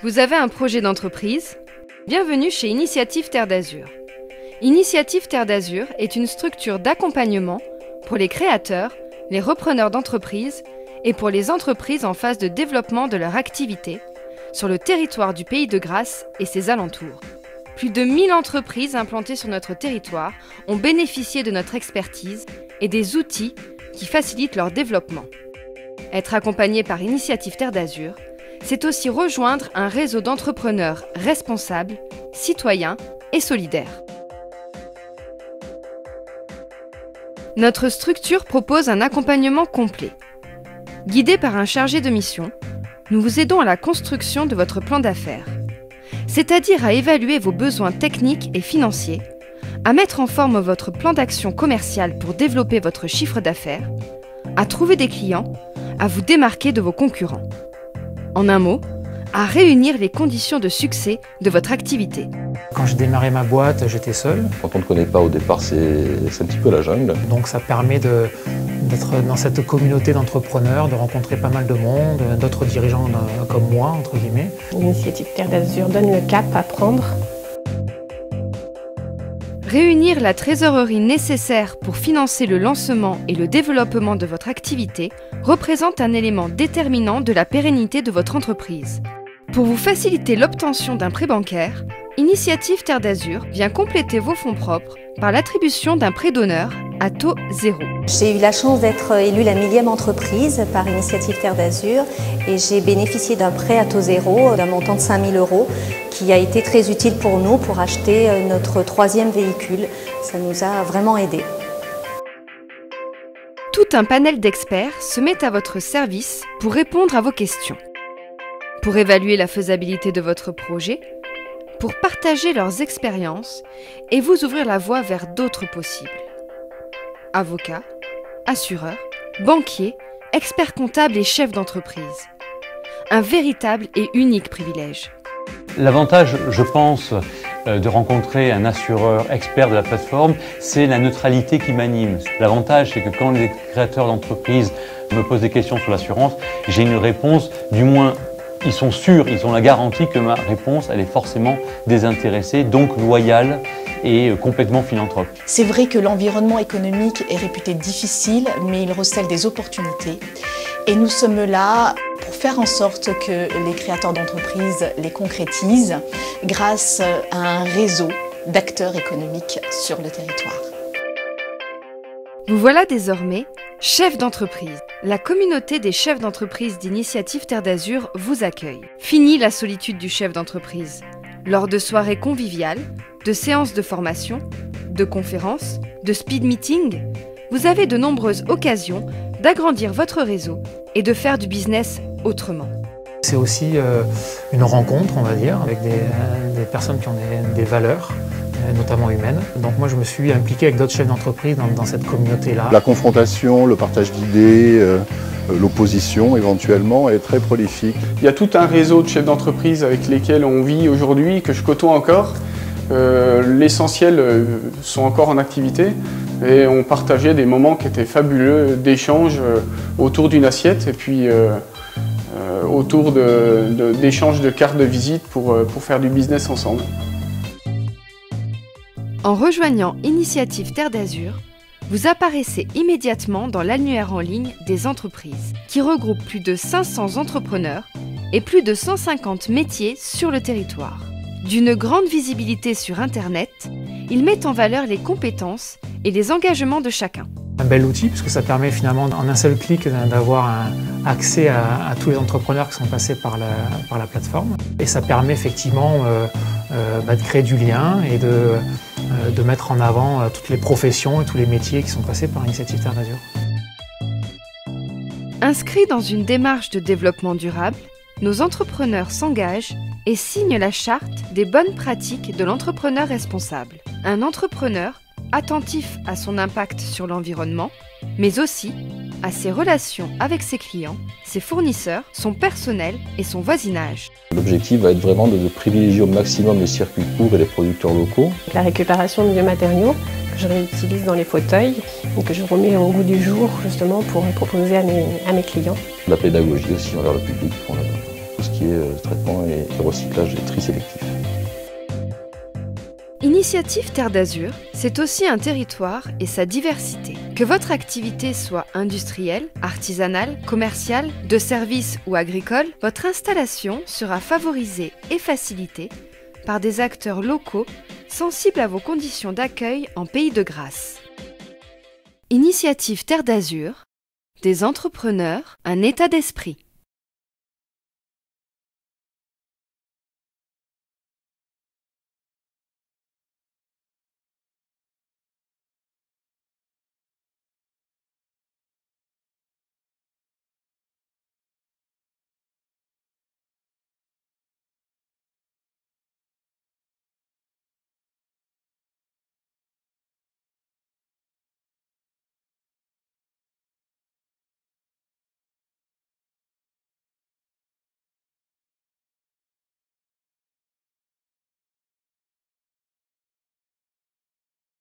Vous avez un projet d'entreprise? Bienvenue chez Initiative Terre d'Azur. Initiative Terre d'Azur est une structure d'accompagnement pour les créateurs, les repreneurs d'entreprises et pour les entreprises en phase de développement de leur activité sur le territoire du Pays de Grasse et ses alentours. Plus de 1000 entreprises implantées sur notre territoire ont bénéficié de notre expertise et des outils qui facilitent leur développement. Être accompagné par Initiative Terre d'Azur, c'est aussi rejoindre un réseau d'entrepreneurs responsables, citoyens et solidaires. Notre structure propose un accompagnement complet. Guidé par un chargé de mission, nous vous aidons à la construction de votre plan d'affaires, c'est-à-dire à évaluer vos besoins techniques et financiers, à mettre en forme votre plan d'action commercial pour développer votre chiffre d'affaires, à trouver des clients, à vous démarquer de vos concurrents. En un mot, à réunir les conditions de succès de votre activité. Quand j'ai démarré ma boîte, j'étais seul. Quand on ne connaît pas au départ, c'est un petit peu la jungle. Donc ça permet d'être dans cette communauté d'entrepreneurs, de rencontrer pas mal de monde, d'autres dirigeants comme moi, entre guillemets. L'initiative Terre d'Azur donne le cap à prendre. Réunir la trésorerie nécessaire pour financer le lancement et le développement de votre activité représente un élément déterminant de la pérennité de votre entreprise. Pour vous faciliter l'obtention d'un prêt bancaire, Initiative Terre d'Azur vient compléter vos fonds propres par l'attribution d'un prêt d'honneur à taux zéro. J'ai eu la chance d'être élue la 1000e entreprise par Initiative Terre d'Azur et j'ai bénéficié d'un prêt à taux zéro d'un montant de 5 000 € qui a été très utile pour nous pour acheter notre 3e véhicule. Ça nous a vraiment aidés. Tout un panel d'experts se met à votre service pour répondre à vos questions, pour évaluer la faisabilité de votre projet, pour partager leurs expériences et vous ouvrir la voie vers d'autres possibles. Avocats, assureurs, banquiers, experts comptables et chefs d'entreprise. Un véritable et unique privilège. L'avantage, je pense, de rencontrer un assureur expert de la plateforme, c'est la neutralité qui m'anime. L'avantage, c'est que quand les créateurs d'entreprises me posent des questions sur l'assurance, j'ai une réponse, du moins ils sont sûrs, ils ont la garantie que ma réponse, elle est forcément désintéressée, donc loyale et complètement philanthrope. C'est vrai que l'environnement économique est réputé difficile, mais il recèle des opportunités. Et nous sommes là pour faire en sorte que les créateurs d'entreprises les concrétisent grâce à un réseau d'acteurs économiques sur le territoire. Vous voilà désormais chef d'entreprise. La communauté des chefs d'entreprise d'Initiative Terre d'Azur vous accueille. Fini la solitude du chef d'entreprise. Lors de soirées conviviales, de séances de formation, de conférences, de speed meeting, vous avez de nombreuses occasions d'agrandir votre réseau et de faire du business autrement. C'est aussi une rencontre, on va dire, avec des personnes qui ont des valeurs, notamment humaines. Donc moi je me suis impliqué avec d'autres chefs d'entreprise dans cette communauté-là. La confrontation, le partage d'idées, l'opposition éventuellement est très prolifique. Il y a tout un réseau de chefs d'entreprise avec lesquels on vit aujourd'hui, que je côtoie encore. L'essentiel sont encore en activité et on partageait des moments qui étaient fabuleux d'échanges autour d'une assiette et puis autour d'échanges de cartes de visite pour faire du business ensemble. En rejoignant Initiative Terre d'Azur, vous apparaissez immédiatement dans l'annuaire en ligne des entreprises, qui regroupe plus de 500 entrepreneurs et plus de 150 métiers sur le territoire. D'une grande visibilité sur Internet, il met en valeur les compétences et les engagements de chacun. Un bel outil puisque ça permet finalement en un seul clic d'avoir accès à tous les entrepreneurs qui sont passés par la plateforme. Et ça permet effectivement de créer du lien et de mettre en avant toutes les professions et tous les métiers qui sont passés par Initiative Terre d'Azur. Inscrits dans une démarche de développement durable, nos entrepreneurs s'engagent et signent la charte des bonnes pratiques de l'entrepreneur responsable. Un entrepreneur attentif à son impact sur l'environnement, mais aussi à ses relations avec ses clients, ses fournisseurs, son personnel et son voisinage. L'objectif va être vraiment de privilégier au maximum les circuits courts et les producteurs locaux. La récupération de biomatériaux que je réutilise dans les fauteuils et que je remets au goût du jour justement pour proposer à mes clients. La pédagogie aussi envers le public, tout ce qui est traitement et recyclage et tri sélectif. Initiative Terre d'Azur, c'est aussi un territoire et sa diversité. Que votre activité soit industrielle, artisanale, commerciale, de services ou agricole, votre installation sera favorisée et facilitée par des acteurs locaux sensibles à vos conditions d'accueil en Pays de Grâce. Initiative Terre d'Azur, des entrepreneurs, un état d'esprit.